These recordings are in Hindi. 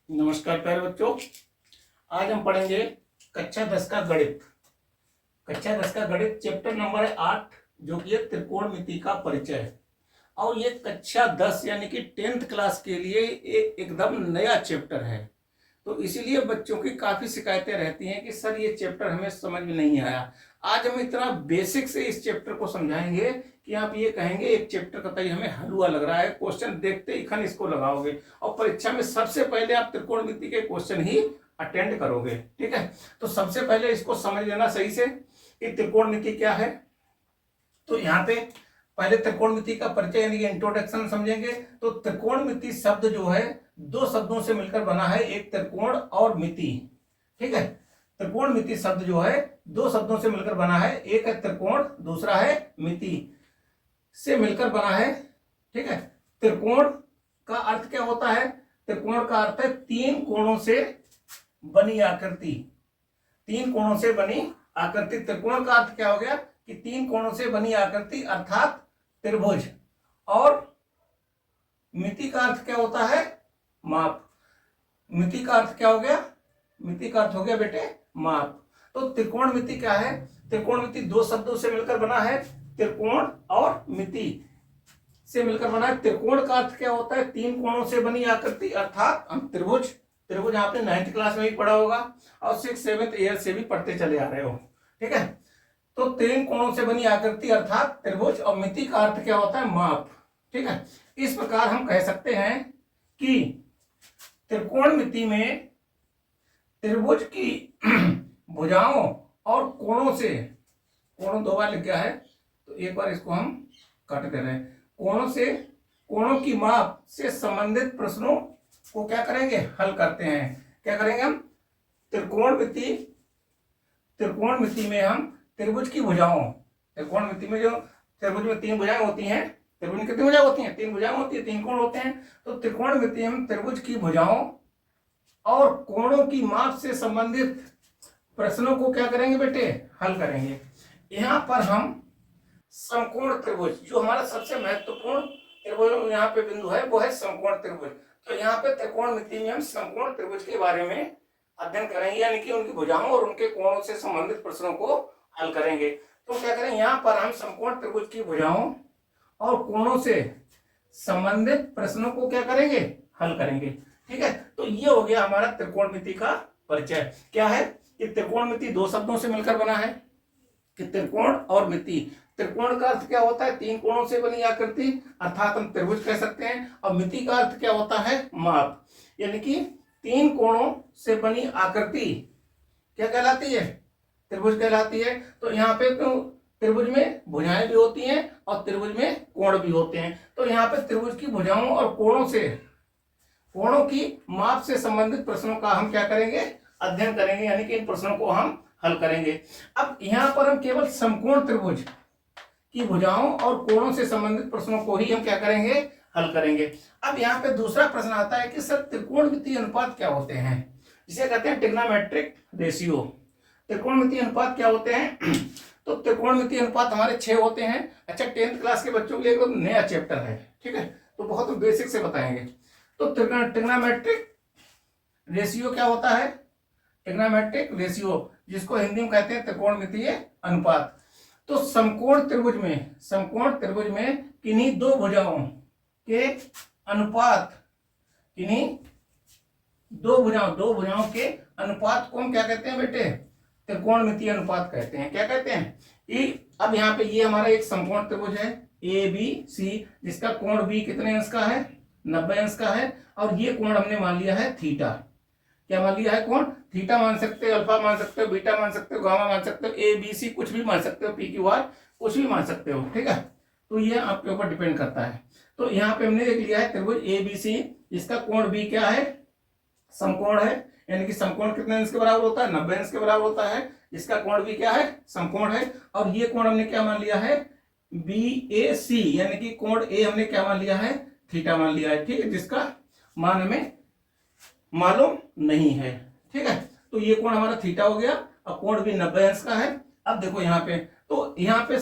नमस्कार प्यारे बच्चों। आज हम पढ़ेंगे कक्षा 10 का गणित। कक्षा 10 का गणित चैप्टर नंबर है 8, जो कि है त्रिकोणमिति का परिचय। और ये कक्षा 10 यानी कि 10th क्लास के लिए एकदम नया चैप्टर है। तो इसीलिए बच्चों की काफी शिकायतें रहती हैं कि सर ये चैप्टर हमें समझ में नहीं आया। आज हम इतना बेसिक से इस चैप्टर को समझाएंगे कि आप ये कहेंगे एक चैप्टर का तय हमें हलवा लग रहा है, क्वेश्चन देखते ही खन इसको लगाओगे और परीक्षा में सबसे पहले आप त्रिकोणमिति के क्वेश्चन ही अटेंड करोगे। ठीक है, तो सबसे पहले इसको समझ लेना सही से कि त्रिकोणमिति क्या है। तो यहाँ पे पहले त्रिकोणमिति का परिचय यानी कि इंट्रोडक्शन समझेंगे। तो त्रिकोणमिति शब्द जो है दो शब्दों से मिलकर बना है, एक त्रिकोण और मिति। ठीक है, त्रिकोणमिति शब्द जो है दो शब्दों से मिलकर बना है, एक है त्रिकोण, दूसरा है मिति से मिलकर बना है। ठीक है, त्रिकोण का अर्थ क्या होता है? त्रिकोण का अर्थ है तीन कोणों से बनी आकृति। तीन कोणों से बनी आकृति। त्रिकोण का अर्थ क्या हो गया कि तीन कोणों से बनी आकृति अर्थात त्रिभुज। और मिति का अर्थ क्या होता है? माप। मिति का अर्थ क्या हो गया? मिति का अर्थ हो गया बेटे माप। तो त्रिकोणमिति क्या है? त्रिकोणमिति दो शब्दों से मिलकर बना है, त्रिकोण और मिति से मिलकर बना है। त्रिकोण का अर्थ क्या होता है? तीन कोणों से बनी आकृति अर्थात त्रिभुज। त्रिभुज आपने 9th क्लास में भी पढ़ा होगा और 6th 7th ईयर से भी पढ़ते चले आ रहे हो। ठीक है, तो तीन कोणों से बनी आकृति अर्थात त्रिभुज। और मिति का अर्थ क्या होता है? माप। ठीक है, इस प्रकार हम कह सकते हैं कि त्रिकोणमिति में त्रिभुज की भुजाओं और कोणों से, कोणों दो बार लिख गया है तो एक बार इसको हम काट दे रहे हैं, कोणों से, कोणों की माप से संबंधित प्रश्नों को क्या करेंगे? हल करते हैं। क्या करेंगे हम? त्रिकोणमिति, त्रिकोणमिति में हम त्रिभुज की भुजाओं, त्रिकोणमिति में जो त्रिभुज में तीन भुजाएं होती हैं, त्रिभुज में कितनी भुजाएं होती हैं? तीन भुजाएं होती है, तीन कोण होते हैं। तो त्रिकोणमिति हम त्रिभुज की भुजाओं और कोणों की माप से संबंधित प्रश्नों को क्या करेंगे बेटे? हल करेंगे। यहां पर हम समकोण त्रिभुज, जो हमारा सबसे महत्वपूर्ण त्रिभुज यहाँ पे बिंदु है वो है समकोण त्रिभुज। तो यहाँ पे त्रिकोणमिति में हम समकोण त्रिभुज के बारे में अध्ययन करेंगे, यानी कि उनकी भुजाओं और उनके कोणों से संबंधित प्रश्नों को हल करेंगे। तो क्या करें, यहाँ पर हम समकोण त्रिभुज की भुजाओं और कोणों से संबंधित प्रश्नों को क्या करेंगे? हल करेंगे। ठीक है, तो ये हो गया हमारा त्रिकोणमिति का परिचय। क्या है कि त्रिकोणमिति दो शब्दों से मिलकर बना है कि त्रिकोण और मिति। त्रिकोण का अर्थ क्या होता है? तीन कोणों से बनी आकृति अर्थात हम त्रिभुज कह सकते हैं। और मिति का अर्थ क्या होता है? माप। यानी कि तीन कोणों से बनी आकृति क्या कहलाती है? त्रिभुज कहलाती है। तो यहाँ पे तो त्रिभुज में भुजाएं भी होती हैं और त्रिभुज में कोण भी होते हैं। तो यहाँ पे त्रिभुज की भुजाओं और कोणों से, कोणों की माप से संबंधित प्रश्नों का हम क्या करेंगे? अध्ययन करेंगे, यानी कि इन प्रश्नों को हम हल करेंगे। अब यहाँ पर हम केवल समकोण त्रिभुज की भुजाओं और कोणों से संबंधित प्रश्नों को ही हम क्या करेंगे? हल करेंगे। अब यहाँ पे दूसरा प्रश्न आता है कि सर त्रिकोणमितीय अनुपात क्या होते हैं, जिसे कहते हैं ट्रिग्नोमेट्रिक रेशियो। त्रिकोणमितीय अनुपात क्या होते हैं? तो त्रिकोणमितीय अनुपात हमारे 6 होते हैं। अच्छा, 10th क्लास के बच्चों के लिए एक नया चैप्टर है। ठीक है, तो बहुत बेसिक से बताएंगे। तो ट्रिग्नोमेट्रिक रेशियो क्या होता है? ट्रिग्नोमेट्रिक रेशियो, जिसको हिंदी में कहते हैं त्रिकोणमितीय अनुपात। तो समकोण त्रिभुज में, समकोण त्रिभुज में किन्हीं दो भुजाओं के अनुपात, किन्हीं दो भुजाओं के अनुपात को हम क्या कहते हैं बेटे? त्रिकोणमितीय अनुपात कहते हैं। क्या कहते हैं? अब यहाँ पे ये हमारा एक समकोण त्रिभुज है ABC, जिसका कोण B कितने अंश का है? 90 अंश का है। और ये कोण हमने मान लिया है थीटा। क्या मान लिया है? कोण थीटा मान सकते हो, अल्फा मान सकते हो, बीटा मान सकते हो, गामा मान सकते हो, ABC कुछ भी मान सकते हो, PQR कुछ भी मान सकते हो। ठीक है, तो ये आपके ऊपर डिपेंड करता है। तो यहाँ पे हमने देख लिया है त्रिभुज ABC, जिसका कोण B क्या है? समकोण है। यानी कि समकोण कितने अंश के बराबर होता है? 90 अंश के बराबर होता है। इसका कोण भी क्या है? समकोण है। और ये कोण हमने क्या मान लिया है? BAC, यानी कि कोण A हमने क्या मान लिया है? थीटा मान लिया है। ठीक है, जिसका मान हमें मालूम नहीं है। ठीक है, तो ये कोण हमारा थीटा हो गया और कोण भी 90 अंश का है। अब देखो यहाँ पे, तो यहाँ पे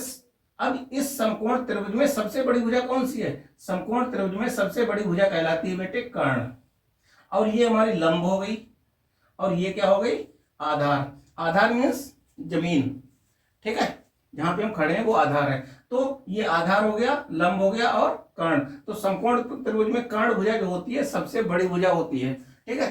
अब इस समकोण त्रिभुज में सबसे बड़ी भुजा कौन सी है? समकोण त्रिभुज में सबसे बड़ी भुजा कहलाती है बेटे कर्ण। और ये हमारी लंब हो गई, और ये क्या हो गई, आधार। आधार मीन्स जमीन, ठीक है, जहां पे हम खड़े हैं वो आधार है। तो ये आधार हो गया, लंब हो गया और कर्ण। तो समकोण त्रिभुज में कर्ण भुजा जो होती है सबसे बड़ी भुजा होती है, ठीक है।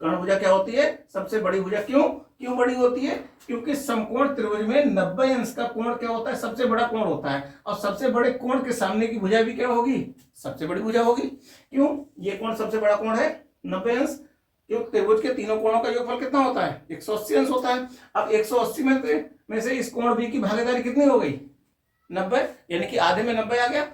कर्ण भुजा क्या होती है, सबसे बड़ी भुजा। क्यों क्यों बड़ी होती है, क्योंकि समकोण त्रिभुज में 90 अंश का कोण क्या होता है, सबसे बड़ा कोण होता है, और सबसे बड़े कोण के सामने की भुजा भी क्या होगी, सबसे बड़ी भुजा होगी। क्यों, ये कोण सबसे बड़ा कोण है 90 अंश, क्योंकि त्रिभुज के तीनों कोणों का योगफल कितना होता है, 180 अंश होता है। अब 180 में से इस कोण बी की भागीदारी कितनी हो गई, 90, यानी कि आधे में 90 आ गया।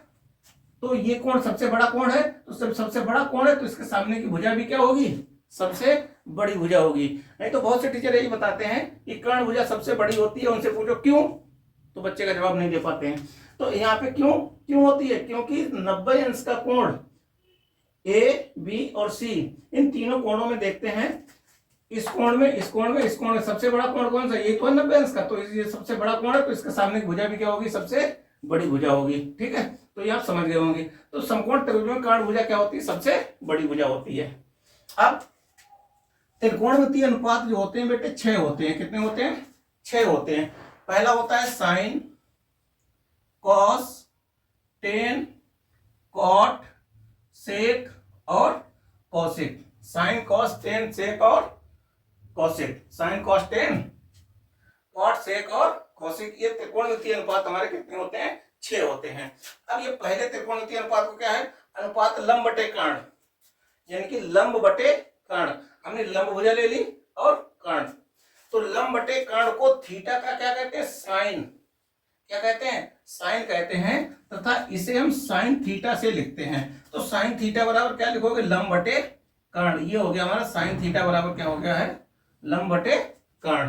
तो ये कोण सबसे बड़ा कोण है, तो सबसे बड़ा कोण है तो इसके सामने की भुजा भी क्या होगी, सबसे बड़ी भुजा होगी। नहीं तो बहुत से टीचर यही बताते हैं कि कर्ण भुजा सबसे बड़ी होती है, उनसे पूछो क्यों, तो बच्चे का जवाब नहीं दे पाते हैं। तो यहाँ पे क्यों क्यों होती है, क्योंकि 90 अंश का कोण ए, बी और सी, इन तीनों कोणों में देखते हैं, इस कोण में, इस कोण में, इस कोण में सबसे बड़ा कोण कौन सा, ये तो है 90 अंश का, तो ये सबसे बड़ा कोण है, तो इसके सामने की भुजा भी क्या होगी, सबसे बड़ी भुजा होगी, ठीक है। तो ये आप समझ गए होंगे। तो समकोण त्रिभुज में कर्ण भुजा क्या होती है, सबसे बड़ी भुजा होती है। अब त्रिकोणमितीय अनुपात जो होते हैं बेटे 6 होते हैं। कितने होते हैं, 6 होते हैं। पहला होता है sine, cos, tan, cot, sec और cosec. Sine, cos, tan, sec और cosec. Sine, cos, tan, cot, sec और कॉसिक, ये त्रिकोणमितीय अनुपात हमारे कितने होते हैं, 6 होते हैं। अब ये पहले त्रिकोणमितीय अनुपात को क्या है, अनुपात लंब बटे कर्ण, यानी कि लंब बटे कर्ण। हमने लंब भुजा ले ली और कर्ण, तो लंब बटे कर्ण को थीटा का क्या कहते हैं, साइन, क्या कहते हैं, साइन कहते हैं, तथा इसे हम साइन थीटा से लिखते हैं। तो साइन थीटा बराबर क्या लिखोगे, लंब बटे कर्ण। ये हो गया हमारा साइन थीटा बराबर क्या हो गया है, लंब बटे कर्ण।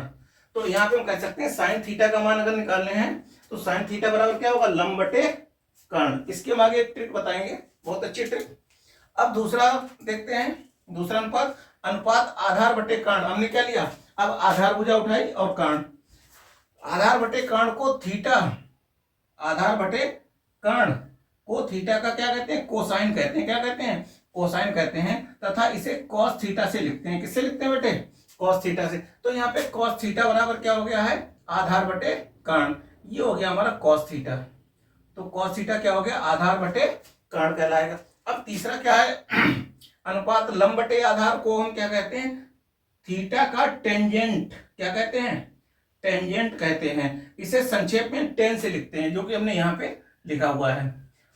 तो यहाँ पे हम कह सकते हैं साइन थीटा का मान अगर निकालने हैं तो साइन थीटा बराबर क्या होगा, लंब बटे कर्ण। इसके हम आगे एक ट्रिक बताएंगे, बहुत अच्छी ट्रिक। अब दूसरा देखते हैं, दूसरा अनुपात, अनुपात आधार बटे कर्ण। हमने क्या लिया, अब आधार भुजा उठाई और कर्ण। आधार बटे कर्ण को थीटा, आधार बटे कर्ण को थीटा का क्या कहते हैं, कोसाइन कहते हैं। क्या कहते हैं, कोसाइन कहते हैं, तथा इसे कॉस थीटा से लिखते हैं। किससे लिखते हैं बेटे, कॉस थीटा से। तो यहाँ पे कॉस थीटा बराबर क्या हो गया है, आधार बटे कर्ण। ये हो गया हमारा कॉस थीटा। तो कॉस थीटा क्या हो गया, आधार बटे कर्ण कहलाएगा। अब तीसरा क्या है, अनुपात लंब बटे आधार को हम क्या कहते हैं, थीटा का टेंजेंट। क्या कहते हैं, टेंजेंट कहते हैं। इसे संक्षेप में टेन से लिखते हैं, जो कि हमने यहाँ पे लिखा हुआ है,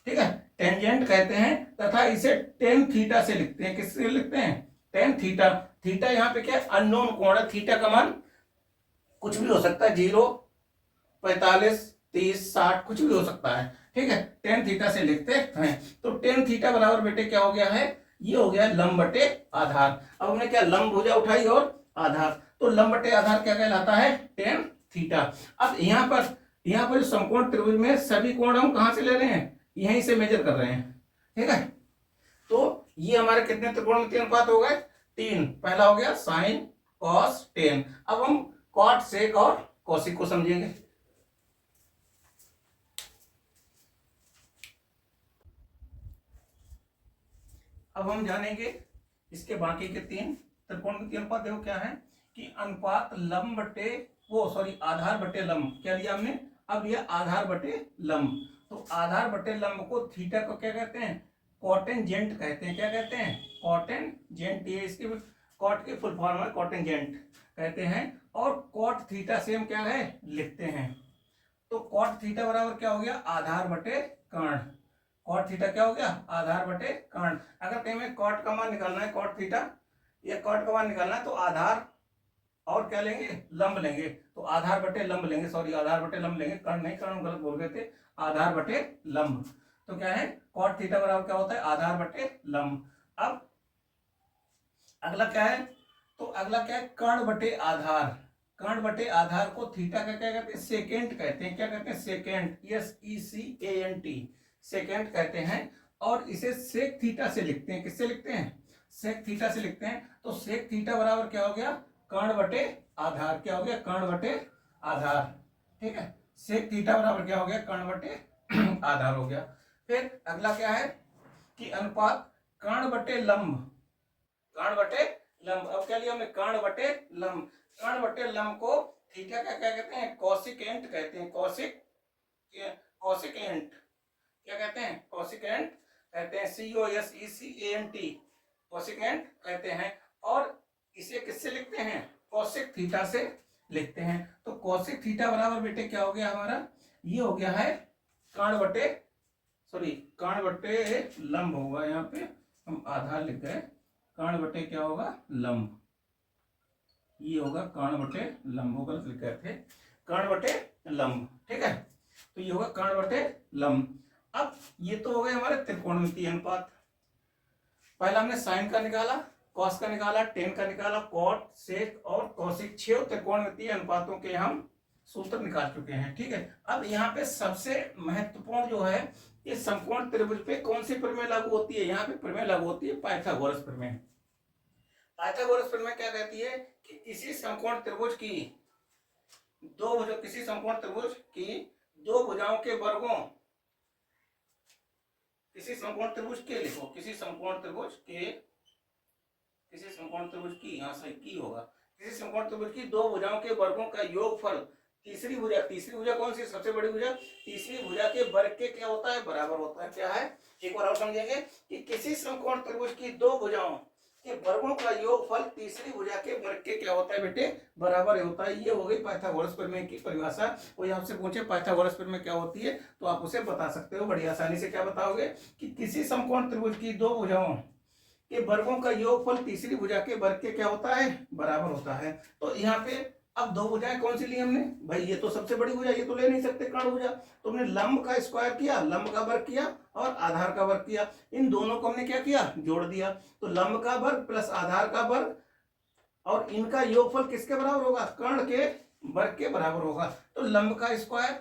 ठीक है। टेंजेंट कहते हैं, तथा इसे टेन थीटा से लिखते हैं। किससे लिखते हैं, टेन थीटा। थीटा यहाँ पे क्या है, अननोन कोण है। थीटा का मान कुछ भी हो सकता है, 0, 45, 30, 60, कुछ भी हो सकता है, ठीक है। टेन थीटा से लिखते हैं। तो टेन थीटा बराबर बेटे क्या हो गया है, ये हो गया लंब बटे आधार। अब हमने क्या, लंब भुजा उठाई और आधार, तो लंब बटे आधार क्या कहलाता है, टेन थीटा। अब यहाँ पर जो समकोण त्रिभुज में सभी कोण हम कहां से ले रहे हैं, यहीं से मेजर कर रहे हैं, ठीक है। तो ये हमारे कितने त्रिकोणमितीय अनुपात हो गए, 3। पहला हो गया साइन, कॉस, टेन। अब हम कॉट, सेक और कॉसिक को समझेंगे। अब हम जानेंगे इसके बाकी के 3 त्रिकोणमितीय अनुपात। देखो क्या है कि अनुपात लंब बटे आधार बटे लंब, क्या लिया हमने, अब यह आधार बटे लंब। तो आधार बटे लंब को थीटा को क्या कहते हैं, कॉटेंजेंट कहते हैं। क्या कहते हैं, कॉटेंजेंट। ये इसके कॉट के फुल फॉर्म है, कॉटेंजेंट कहते हैं। और कॉट थीटा से हम क्या है, लिखते हैं। तो कॉट थीटा बराबर क्या हो गया, आधार बटे कर्ण। कॉट थीटा क्या हो गया, आधार बटे कर्ण। अगर कहीं में कॉट का मान निकालना है, कॉट थीटा या कॉट का मान निकालना है, तो आधार और क्या लेंगे, लंब लेंगे। तो आधार बटे लंब लेंगे, सॉरी आधार बटे लंब लेंगे, कर्ण नहीं, कर्ण गलत बोल गए थे, आधार बटे लंब। तो क्या है, कॉट थीटा बराबर क्या होता है, आधार बटे लंब। अब अगला क्या है, तो अगला क्या है, कर्ण बटे आधार। कर्ण बटे आधार को थीटा का क्या कहते हैं, सेकेंट कहते हैं। क्या कहते हैं, सेकेंट, SECANT, सेकेंट कहते हैं। और इसे सेक थीटा से लिखते हैं। किससे लिखते हैं, सेक थीटा से लिखते हैं। तो सेक थीटा बराबर क्या हो गया, कर्ण बटे आधार। क्या हो गया, कर्ण बटे आधार, ठीक है। सेक थीटा बराबर क्या हो गया, कर्ण बटे आधार हो गया। फिर अगला क्या है कि अनुपात कर्ण बटे लंब, कर्ण बटे लंब। अब क्या लिया हमने, कर्ण बटे लंब। कर्ण बटे लंब को थीटा का क्या कहते हैं, कॉसिकेंट कहते हैं। कॉसिकेंट क्या कहते हैं, कॉसिकेंट कहते हैं, COSECANT, कॉसिकेंट कहते हैं। और इसे किससे लिखते हैं, कॉसिक थीटा से लिखते हैं। तो कॉसिक थीटा बराबर बेटे क्या हो गया हमारा, ये हो गया है कर्ण बटे कर्ण बटे लंब होगा, यहाँ पे हम आधार लिख गए, कर्ण बटे क्या होगा, लंब। ये होगा कर्ण बटे लंब, होगा लिख गए थे कर्ण बटे लंब, ठीक है। तो ये होगा कर्ण बटे लंब। अब ये तो हो गए हमारे त्रिकोणमितीय अनुपात। पहला हमने साइन का निकाला, कॉस का निकाला, टेन का निकाला, कॉट, सेक और कॉसिक, 6 त्रिकोणमितीय अनुपातों के हम सूत्र निकाल चुके हैं, ठीक है। अब यहाँ पे सबसे महत्वपूर्ण जो है, ये समकोण त्रिभुज पे कौन सी प्रमेय लागू होती है, यहाँ पे प्रमेय लागू होती है पाइथागोरस प्रमेय। पाइथागोरस प्रमेय क्या कहती है कि किसी समकोण त्रिभुज की दो भुजाओं के वर्गों, किसी समकोण त्रिभुज के लिखो, किसी समकोण त्रिभुज की, यहाँ सही की होगा, किसी समकोण त्रिभुज की दो भुजाओं के वर्गों का योगफल, तीसरी भुजा कौन सी, सबसे बड़ी भुजा, तीसरी भुजा के वर्ग के क्या होता है, बराबर होता है। क्या है, एक बार और समझेंगे कि किसी समकोण त्रिभुज की दो भुजाओं के वर्गों का योगफल तीसरी भुजा के वर्ग के क्या होता है बेटे, बराबर होता है। ये हो गई पाइथागोरस प्रमेय की परिभाषा। कोई आपसे पूछे पाइथागोरस प्रमेय क्या होती है, तो आप उसे बता सकते हो बड़ी आसानी से। क्या बताओगे कि किसी समकोण त्रिभुज की दो भुजाओं के वर्गों का योगफल तीसरी भुजा के वर्ग के क्या होता है, बराबर होता है। तो यहाँ पे अब दो भुजाएं कौन सी ली हमने भाई, ये तो सबसे बड़ी भुजा, ये तो ले नहीं सकते कर्ण भुजा, तो हमने लंब का स्क्वायर किया, लंब का वर्ग किया और आधार का वर्ग किया। इन दोनों को हमने क्या किया, जोड़ दिया। तो लंब का वर्ग प्लस आधार का वर्ग और इनका योगफल किसके बराबर होगा, कर्ण के वर्ग के बराबर होगा। तो लंब का स्क्वायर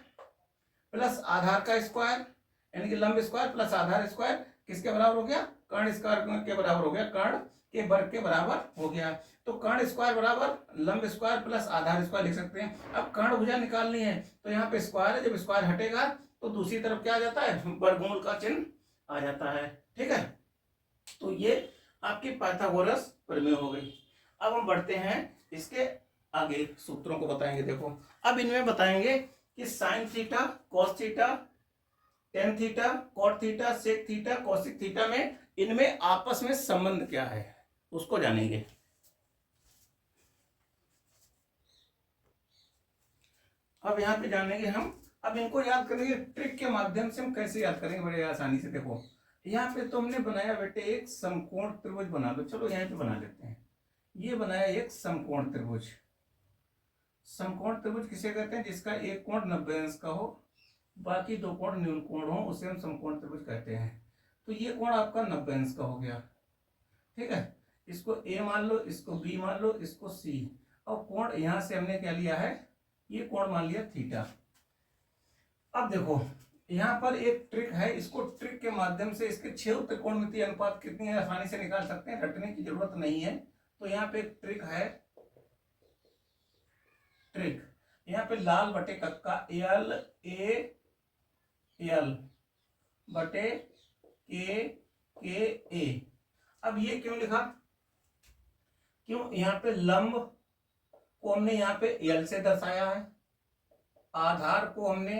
प्लस आधार का स्क्वायर, यानी कि लंब स्क्वायर प्लस आधार स्क्वायर किसके बराबर हो गया, कर्ण स्क्वायर के बराबर हो गया, कर्ण के वर्ग के बराबर हो गया। तो कर्ण स्क्वायर बराबर लंब स्क्वायर प्लस आधार स्क्वायर लिख सकते हैं। अब कर्ण भुजा निकालनी है, तो यहाँ पे स्क्वायर है, जब स्क्वायर हटेगा तो दूसरी तरफ क्या आ जाता है, वर्गमूल का चिन्ह आ जाता है, ठीक है। तो ये आपकी पाइथागोरस प्रमेय हो गई। अब हम बढ़ते हैं इसके आगे, सूत्रों को बताएंगे। देखो अब इनमें बताएंगे कि sine theta, cos theta, tan theta, cot theta, sec theta, cosec theta में इनमें आपस में संबंध क्या है, उसको जानेंगे। अब यहाँ पे जानेंगे हम। अब इनको याद करेंगे ट्रिक के माध्यम से, हम कैसे याद करेंगे बड़े आसानी से। देखो यहाँ पे तो हमने बनाया बेटे एक समकोण त्रिभुज, बना लो, चलो यहाँ पे बना लेते हैं। ये बनाया एक समकोण त्रिभुज। समकोण त्रिभुज किसे कहते हैं, जिसका एक कोण 90 अंश का हो, बाकी दो कोण न्यून कोण हो, उसे हम समकोण त्रिभुज कहते हैं। तो ये कोण आपका 90 अंश का हो गया, ठीक है। इसको ए मान लो, इसको बी मान लो, इसको सी, और कोण यहां से हमने क्या लिया है, ये कोण मान लिया थीटा। अब देखो यहाँ पर एक ट्रिक है, इसको ट्रिक के माध्यम से इसके 6 त्रिकोणमितीय अनुपात कितनी आसानी से निकाल सकते हैं, रटने की जरूरत नहीं है। तो यहाँ पे एक ट्रिक है, ट्रिक यहाँ पे लाल बटे कक्का, एल ए एल बटे के ए। अब ये क्यों लिखा, क्यों, यहाँ पे लंब को हमने यहाँ पे एल से दर्शाया है, आधार को हमने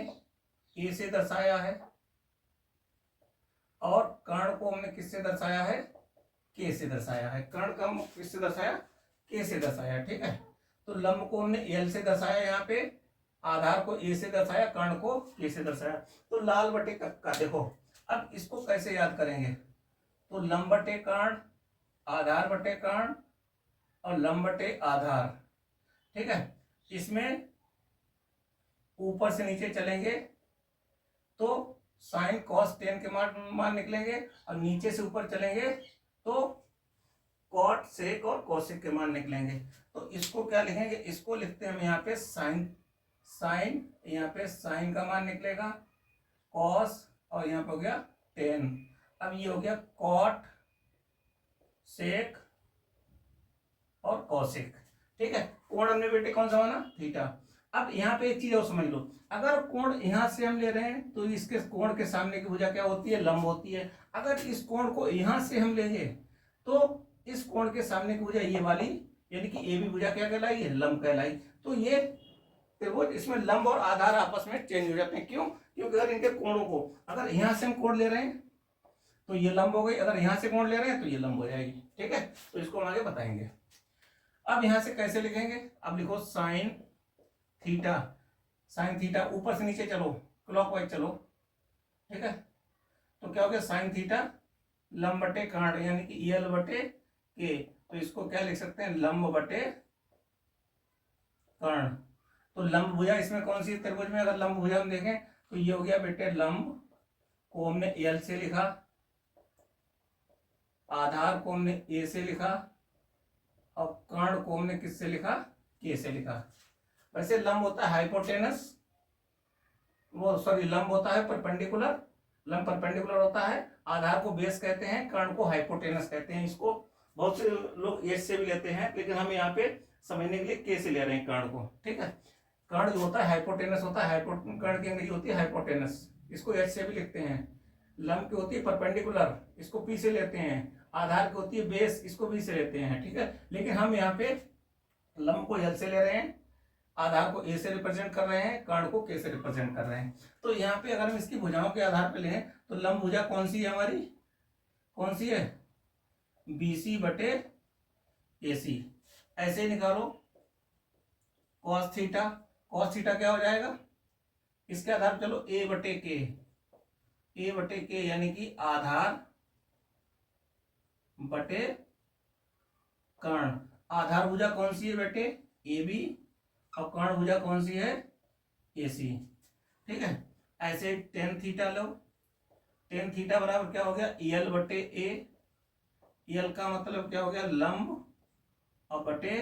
ए से दर्शाया है, और कर्ण को हमने किससे दर्शाया है, के से दर्शाया है। कर्ण का हम किससे दर्शाया, के से दर्शाया, ठीक है। तो लंब को हमने एल से दर्शाया यहाँ पे, आधार को ए से दर्शाया, कर्ण को के से दर्शाया। तो लाल बटे कक्का। देखो अब इसको कैसे याद करेंगे, तो लंब बटे कर्ण, आधार बटे कर्ण और लंब बटे आधार, ठीक है। इसमें ऊपर से नीचे चलेंगे तो साइन कॉस टेन के मान निकलेंगे, और नीचे से ऊपर चलेंगे तो कॉट सेक और कॉसिक के मान निकलेंगे। तो इसको क्या लिखेंगे, इसको लिखते हैं हम यहाँ पे साइन, यहाँ पे साइन का मान निकलेगा, कॉस और यहाँ पे हो गया टेन। अब ये हो गया कॉट, सेक और कॉसिक, ठीक है। कोण हमने बेटे कौन सा माना, थीटा। अब यहाँ पे एक चीज और समझ लो, अगर कोण यहां से हम ले रहे हैं तो इसके कोण के सामने की भुजा क्या होती है, लंब होती है। अगर इस कोण को यहां से हम लेंगे तो इस कोण के सामने की भुजा ये वाली, यानी कि ए बी भुजा क्या कहलाई है, लंब कहलाई। तो ये त्रिभुज, इसमें लंब और आधार आपस में चेंज हो जाते हैं। क्यों? क्योंकि अगर इनके कोणों को, अगर यहां से हम कोण ले रहे हैं तो ये लंब हो गई, अगर यहां से कोण ले रहे हैं तो ये लंब हो जाएगी। ठीक है, तो इसको हम आगे बताएंगे। अब यहां से कैसे लिखेंगे, अब लिखो साइन थीटा। साइन थीटा, ऊपर से नीचे चलो, क्लॉकवाइज चलो। ठीक है, तो क्या हो गया, साइन थीटा लंब बटे कर्ण, यानी कि एल बटे के। तो इसको क्या लिख सकते हैं, लंब बटे कर्ण। तो लंब भुजा इसमें कौन सी त्रिभुज में, अगर लंब भुजा हम देखें तो ये हो गया बेटे लंब को हमने एल से लिखा, आधार को हमने ए से लिखा, और कर्ण को हमने किससे लिखा, के से लिखा। वैसे लंब होता है हाइपोटेनस, वो सॉरी लंब होता है परपेंडिकुलर, लंब परपेंडिकुलर होता है, आधार को बेस कहते हैं, कर्ण को हाइपोटेनस कहते हैं। इसको बहुत से लोग एच से भी लेते हैं, लेकिन हम यहाँ पे समझने के लिए के से ले रहे हैं कर्ण को। ठीक है, कर्ण जो होता है हाइपोटेनस होता है, कर्ण की अंग्रेजी होती है हाइपोटेनस, इसको एच से भी लिखते हैं। लंब की होती है परपेंडिकुलर, इसको पी से लेते हैं। आधार की होती है बेस, इसको बी से लेते हैं। ठीक है, लेकिन हम यहाँ पे लंब को एल से ले रहे हैं, आधार को ए से रिप्रेजेंट कर रहे हैं, कर्ण को के से रिप्रेजेंट कर रहे हैं। तो यहाँ पे अगर हम इसकी भुजाओं के आधार पे लें तो लंब भुजा कौन सी है हमारी, कौन सी है, बीसी बटे एसी। ऐसे ही निकालो कॉस थीटा, कॉस थीटा क्या हो जाएगा, इसके आधार पे चलो ए बटे के, ए बटे के यानी कि आधार बटे कर्ण। आधार भुजा कौन सी है बेटे, ए बी, और कर्ण भुजा कौन सी है, ए सी। ठीक है, ऐसे टेन थीटा लो, टेन थीटा बराबर क्या हो गया, एल बटे ए। एल का मतलब क्या हो गया, लंब, और बटे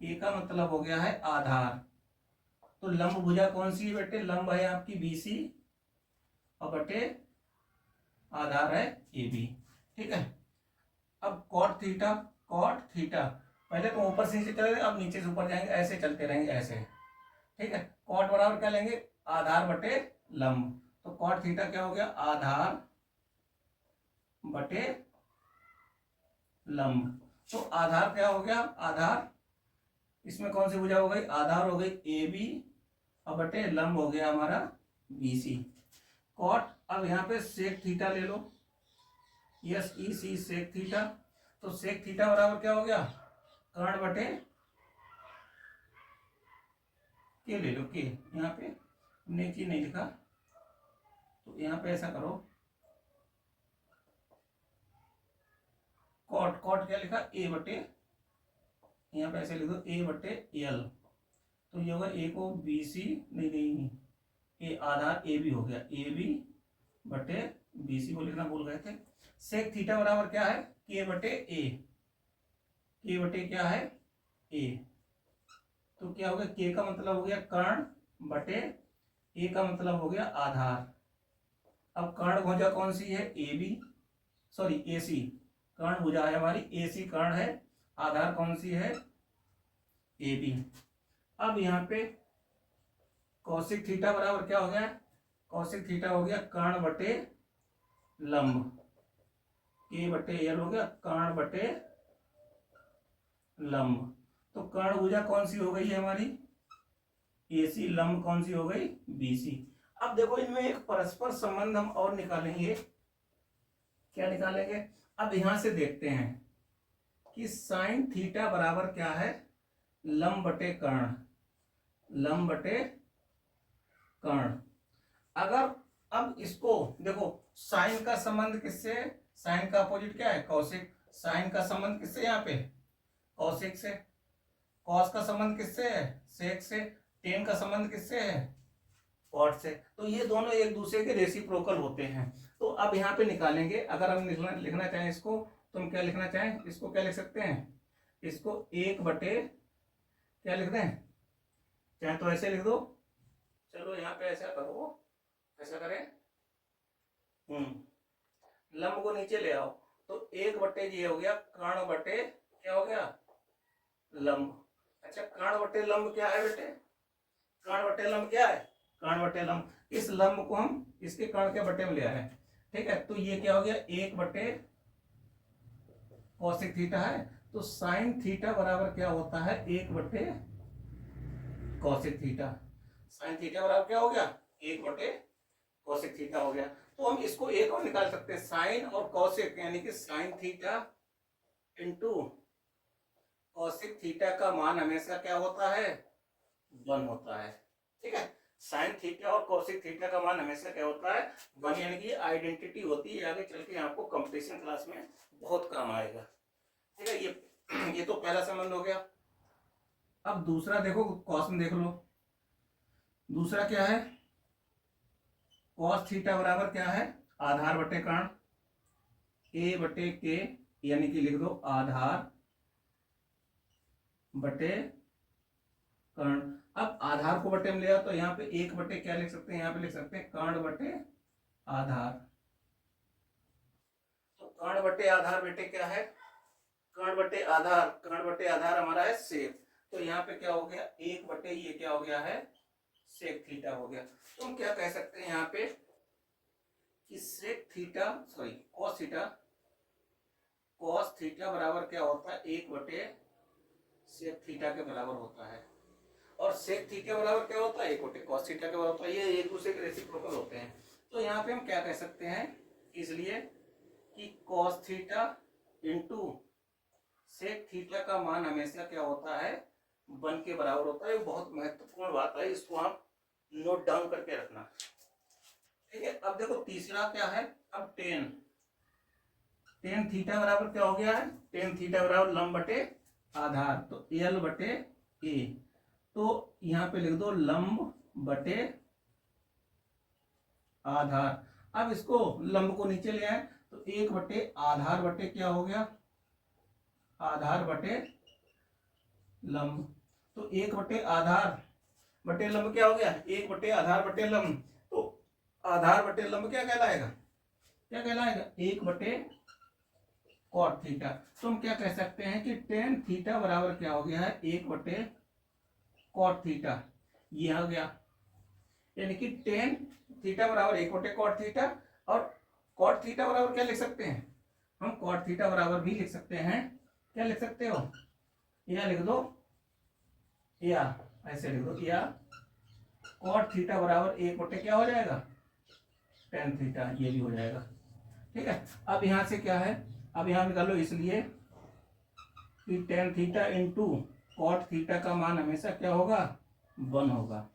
ए का मतलब हो गया है आधार। तो लंब भुजा कौन सी है बेटे, लंब है आपकी बीसी, और बटे आधार है ए बी। ठीक है, अब कॉट थीटा, कॉट थीटा, पहले तो ऊपर से नीचे चले गए, अब नीचे से ऊपर जाएंगे, ऐसे चलते रहेंगे ऐसे। ठीक है, कॉट बराबर क्या लेंगे, आधार बटे लंब। तो कॉट थीटा क्या हो गया, आधार बटे लंब। तो आधार क्या हो गया, आधार इसमें कौन सी भुजा हो गई, आधार हो गई ए बी, और बटे लंब हो गया हमारा बी सी। कॉट, अब यहाँ पे सेक थीटा ले लो, यस ई सी सेक थीटा। तो सेक थीटा बराबर क्या हो गया, कर्ण बटे के ले लो, के यहाँ पे हमने की नहीं लिखा, तो यहाँ पे ऐसा करो, कॉट, कॉट क्या लिखा, ए बटे, यहाँ पे ऐसे लिख दो ए बटे एल। तो ये होगा ए को बी सी, नहीं नहीं, ए आधार ए बी हो गया, ए बी बटे बी सी को लिखना भूल गए थे। सेक थीटा बराबर क्या है, के बटे ए, के बटे क्या है ए। तो क्या हो गया, के का मतलब हो गया कर्ण बटे ए का मतलब हो गया आधार। अब कर्ण भुजा कौन सी है, ए बी, सॉरी ए सी, कर्ण भुजा है हमारी ए सी, कर्ण है, आधार कौन सी है, ए बी। अब यहाँ पे कौशिक थीटा बराबर क्या हो गया, कौशिक थीटा हो गया कर्ण बटे लंब, के बटे एल हो गया कर्ण बटे लंब। तो कर्ण भुजा कौन सी हो गई है हमारी, ए सी, लंब कौन सी हो गई, बी सी। अब देखो इनमें एक परस्पर संबंध हम और निकालेंगे, क्या निकालेंगे, अब यहां से देखते हैं कि साइन थीटा बराबर क्या है, लंब बटे कर्ण, लंब बटे कर्ण। अगर अब इसको देखो, साइन का संबंध किससे है, साइन का अपोजिट क्या है, कौशिक। साइन का संबंध किससे, यहाँ पे कौशिक से। कॉस का संबंध किससे है, सेक से। टेन का संबंध किससे है, कॉट से। तो ये दोनों एक दूसरे के रेसिप्रोकल होते हैं। तो अब यहाँ पे निकालेंगे, अगर हम लिखना चाहें इसको, तो हम क्या लिखना चाहें, इसको क्या लिख सकते हैं, इसको एक बटे क्या लिख दें, चाहे तो ऐसे लिख दो, चलो यहाँ पे ऐसा करो, ऐसा करें, लंब को नीचे ले आओ, तो एक बटे ये हो गया कर्ण बटे क्या हो गया, लंब। अच्छा, कर्ण बटे लंब क्या है बेटे, कर्ण बटे लंब क्या है, कर्ण बटे लंब। इस लंब को हम इसके कर्ण के बटे में ले आए, ठीक है। तो ये क्या हो गया, एक बटे कॉसेक थीटा है, तो साइन थीटा बराबर क्या होता है, 1 बटे कॉसेक थीटा। साइन थीटा बराबर क्या हो गया, 1 बटे कॉसेक थीटा हो गया। तो हम इसको एक और निकाल सकते हैं, साइन और कॉसेक, यानी कि sine theta into cosec theta का मान हमेशा क्या होता है, 1 होता है। ठीक है, साइन थीटा और कॉसेक थीटा का मान हमेशा क्या होता है, 1, यानी कि आइडेंटिटी होती है, आगे चल के आपको कंपटीशन क्लास में बहुत काम आएगा। ठीक है, ये तो पहला संबंध हो गया। अब दूसरा देखो, कॉस में देख लो, दूसरा क्या है, कॉस थीटा बराबर क्या है, आधार बटे कर्ण, ए बटे के, यानी कि लिख दो आधार बटे कर्ण। अब आधार को बटे में लिया तो यहाँ पे 1 बटे क्या लिख सकते हैं, यहाँ पे लिख सकते हैं कर्ण बटे आधार। तो कर्ण बटे आधार बेटे क्या है, कर्ण बटे आधार, कर्ण बटे आधार हमारा है सेक। तो यहाँ पे क्या हो गया, 1 बटे ये क्या हो गया है, सेक थीटा हो गया। तो हम क्या कह सकते हैं यहाँ पे कि sec theta, sorry cos theta, cos theta बराबर क्या होता है, 1 बटे सेक थीटा के बराबर होता है। और सेक थीटा बराबर क्या होता है, 1 बटे कॉस थीटा के बराबर होता है। ये एक दूसरे के रेसिप्रोकल होते हैं। तो यहाँ पे हम क्या कह सकते हैं, इसलिए कि cos theta into sec theta का मान हमेशा क्या होता है, 1 के बराबर होता है। बहुत महत्वपूर्ण बात है, इसको आप नोट डाउन करके रखना। ठीक है, अब देखो तीसरा क्या है, अब टेन थीटा बराबर क्या हो गया है, टेन थीटा बराबर लंब बटे आधार, तो एल बटे ए। तो यहां पे लिख दो लंब बटे आधार। अब इसको लंब को नीचे ले आए तो 1 बटे आधार बटे क्या हो गया, आधार बटे लंब। तो 1 बटे आधार बटे लंब क्या हो गया, 1 बटे आधार बटे लंब। तो आधार बटे लंब क्या कहलाएगा, क्या कहलाएगा, 1 बटे कॉट थीटा। तो हम क्या कह सकते हैं कि टेन थीटा बराबर क्या हो गया है, 1 बटे कॉट थीटा, ये आ गया। यानी कि टेन थीटा बराबर 1 बटे कॉट थीटा। और कॉट थीटा बराबर क्या लिख सकते हैं, हम कॉट थीटा बराबर भी लिख सकते हैं, क्या लिख सकते हो, या लिख दो, या ऐसे लिख दो, या कॉट थीटा बराबर 1 बटे क्या हो जाएगा, टेन थीटा, ये भी हो जाएगा। ठीक है, अब यहां से क्या है, अब यहां निकालो, इसलिए कि tan theta into cot theta का मान हमेशा क्या होगा, 1 होगा।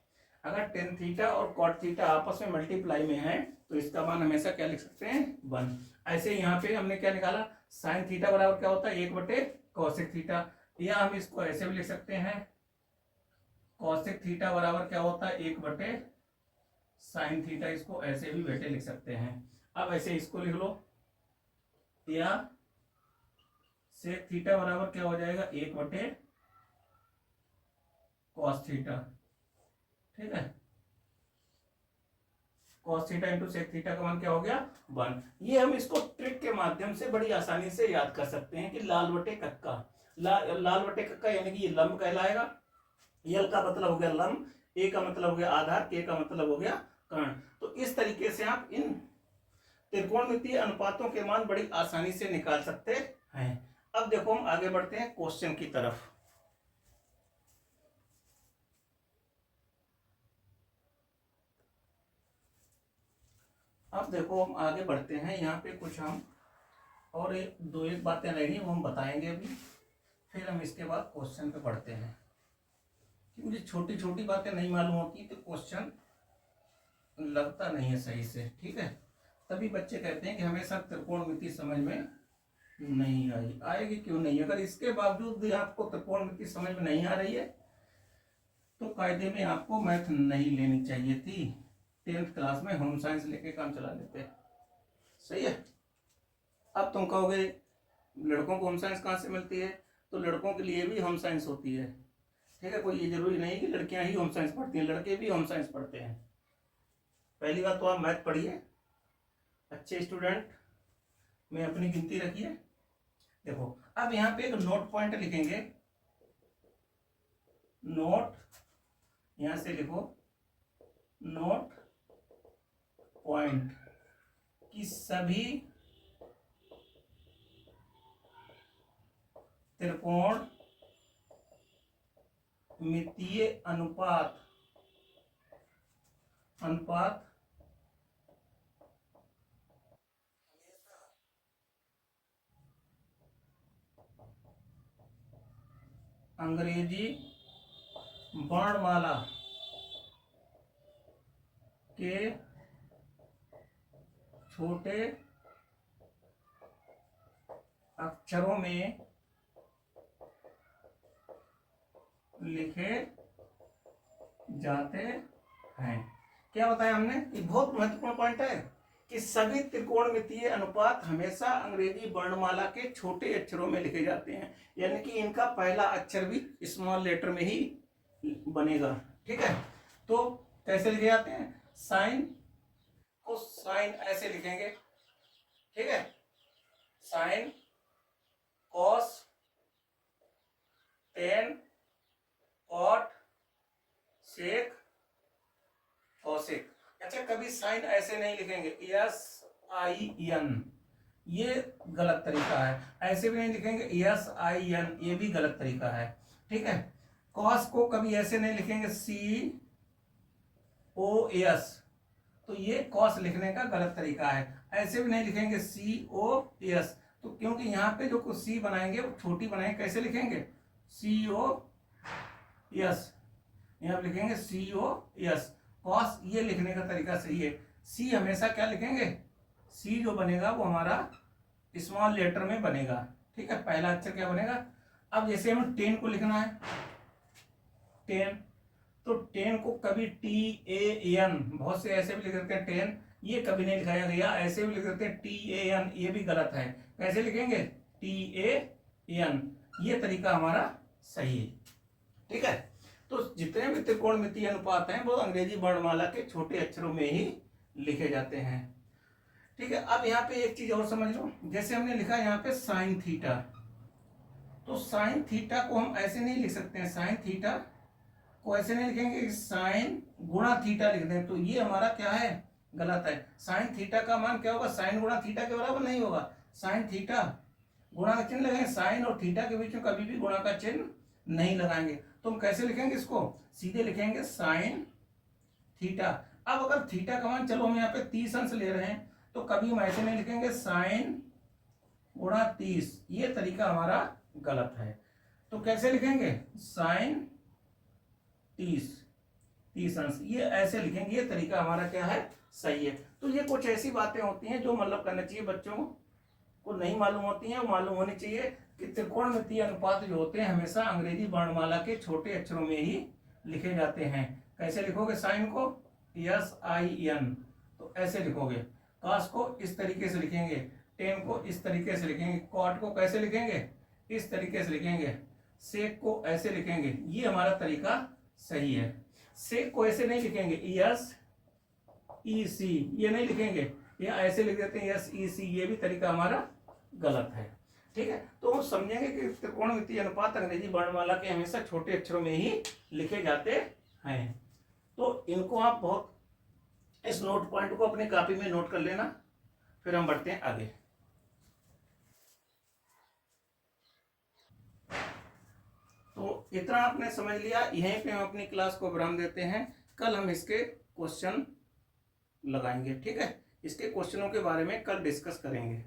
अगर टेन थीटा और कॉट थीटा आपस में मल्टीप्लाई में है तो इसका मान हमेशा क्या लिख सकते हैं, 1। ऐसे यहाँ पे हमने क्या निकाला, साइन थीटा बराबर क्या होता है, 1 बटे कॉसेक थीटा, या हम इसको ऐसे भी लिख सकते हैं, कॉसेक थीटा बराबर क्या होता है, 1 बटे साइन थीटा, इसको ऐसे भी बेटे लिख सकते हैं। अब ऐसे इसको लिख लो, या सेक थीटा बराबर क्या हो जाएगा, 1 बटे कॉस थीटा। ठीक है, cos theta into sec theta का मान क्या हो गया, 1। ये हम इसको ट्रिक के माध्यम से बड़ी आसानी से याद कर सकते हैं कि लाल बटे कक्का, लाल बटे कक्का, यानी कि ये लंब कहलाएगा। यल का मतलब हो गया लंब, ए का मतलब हो गया आधार, के का मतलब हो गया कर्ण। तो इस तरीके से आप इन त्रिकोणमितीय अनुपातों के मान बड़ी आसानी से निकाल सकते हैं। अब देखो हम आगे बढ़ते हैं क्वेश्चन की तरफ। अब देखो हम आगे बढ़ते हैं, यहाँ पे कुछ हम और एक बातें रहेंगी वो हम बताएंगे अभी, फिर हम इसके बाद क्वेश्चन पे पढ़ते हैं। कि मुझे छोटी छोटी बातें नहीं मालूम होती तो क्वेश्चन लगता नहीं है सही से। ठीक है, तभी बच्चे कहते हैं कि हमेशा त्रिकोणमिति समझ में नहीं आई, आएगी क्यों नहीं, अगर इसके बावजूद भी आपको त्रिकोणमिति समझ में नहीं आ रही है तो कायदे में आपको मैथ नहीं लेनी चाहिए थी, 10th क्लास में होम साइंस लेके काम चला लेते। सही है, अब तुम कहोगे लड़कों को होम साइंस कहाँ से मिलती है, तो लड़कों के लिए भी होम साइंस होती है। ठीक है, कोई ये जरूरी नहीं कि लड़कियां ही होम साइंस पढ़ती हैं, लड़के भी होम साइंस पढ़ते हैं। पहली बात तो आप मैथ पढ़िए, अच्छे स्टूडेंट में अपनी गिनती रखिए। देखो अब यहाँ पे एक नोट पॉइंट लिखेंगे, नोट, यहां से लिखो नोट पॉइंट, कि सभी त्रिकोण मितीय अनुपात अंग्रेजी वर्णमाला के छोटे अक्षरों में लिखे जाते हैं। क्या बताया हमने? ये बहुत महत्वपूर्ण पॉइंट है कि सभी त्रिकोणमितीय अनुपात हमेशा अंग्रेजी वर्णमाला के छोटे अक्षरों में लिखे जाते हैं, यानी कि इनका पहला अक्षर भी स्मॉल लेटर में ही बनेगा। ठीक है, तो कैसे लिखे जाते हैं? साइन को साइन ऐसे लिखेंगे, ठीक है, साइन, कॉस, टेन, कॉट, सेक, कॉसेक। अच्छा, कभी साइन ऐसे नहीं लिखेंगे, SIN, ये गलत तरीका है। ऐसे भी नहीं लिखेंगे SIN, ये भी गलत तरीका है। ठीक है, कॉस को कभी ऐसे नहीं लिखेंगे COS, तो ये कॉस लिखने का गलत तरीका है। ऐसे भी नहीं लिखेंगे COS, तो क्योंकि यहाँ पे जो कुछ सी बनाएंगे वो छोटी बनाएंगे, कैसे लिखेंगे? COS, यहाँ लिखेंगे COS। कॉस ये लिखने का तरीका सही है। सी हमेशा क्या लिखेंगे? सी जो बनेगा वो हमारा स्मॉल लेटर में बनेगा। ठीक है, पहला अक्षर क्या बनेगा? अब जैसे हमें 10 को लिखना है, 10, तो 10 को कभी TAN, बहुत से ऐसे भी लिख देते हैं 10, ये कभी नहीं लिखाया गया। ऐसे भी लिख देते हैं TAN, ये भी गलत है। कैसे लिखेंगे? TAN, ये तरीका हमारा सही है। ठीक है, तो जितने भी त्रिकोणमितीय अनुपात हैं वो अंग्रेजी वर्णमाला के छोटे अक्षरों में ही लिखे जाते हैं। ठीक है, अब यहाँ पे एक चीज और समझ लो, जैसे हमने लिखा यहाँ पे साइन थीटा, तो साइन थीटा को हम ऐसे नहीं लिख सकते हैं, साइन थीटा को ऐसे नहीं लिखेंगे, साइन गुणा थीटा लिख दें, तो ये हमारा क्या है? गलत है। साइन थीटा का मान क्या होगा? साइन गुणा थीटा के बराबर नहीं होगा। साइन थीटा गुणा का चिन्ह लगाएंगे, साइन और थीटा के बीच में कभी भी गुणा का चिन्ह नहीं लगाएंगे। तो हम कैसे लिखेंगे इसको? सीधे लिखेंगे साइन थीटा। अब अगर थीटा का मान, चलो हम यहाँ पे 30 अंश ले रहे हैं, तो कभी हम ऐसे नहीं लिखेंगे साइन गुणा 30, ये तरीका हमारा गलत है। तो कैसे लिखेंगे? साइन 30 अंश, ये ऐसे लिखेंगे, ये तरीका हमारा क्या है? सही है। तो ये कुछ ऐसी बातें होती हैं जो मतलब करना चाहिए, बच्चों को नहीं मालूम होती हैं, वो मालूम होनी चाहिए कि त्रिकोणमितीय अनुपात जो होते हैं हमेशा अंग्रेजी वर्णमाला के छोटे अक्षरों में ही लिखे जाते हैं। कैसे लिखोगे? साइन को SIN, तो ऐसे लिखोगे। कॉस को इस तरीके से लिखेंगे, टेन को इस तरीके से लिखेंगे, कॉट को कैसे लिखेंगे? इस तरीके से लिखेंगे, सेक को ऐसे लिखेंगे, ये हमारा तरीका सही है। सेक को ऐसे नहीं लिखेंगे, SEC, ये नहीं लिखेंगे, ये ऐसे लिख देते हैं SEC, ये भी तरीका हमारा गलत है। ठीक है, तो हम समझेंगे कि त्रिकोणमितीय अनुपात अंग्रेजी वर्णमाला के हमेशा छोटे अक्षरों में ही लिखे जाते हैं। तो इनको आप बहुत, इस नोट पॉइंट को अपनी कॉपी में नोट कर लेना, फिर हम बढ़ते हैं आगे। तो इतना आपने समझ लिया, यहीं पे हम अपनी क्लास को विराम देते हैं। कल हम इसके क्वेश्चन लगाएंगे। ठीक है, इसके क्वेश्चनों के बारे में कल डिस्कस करेंगे।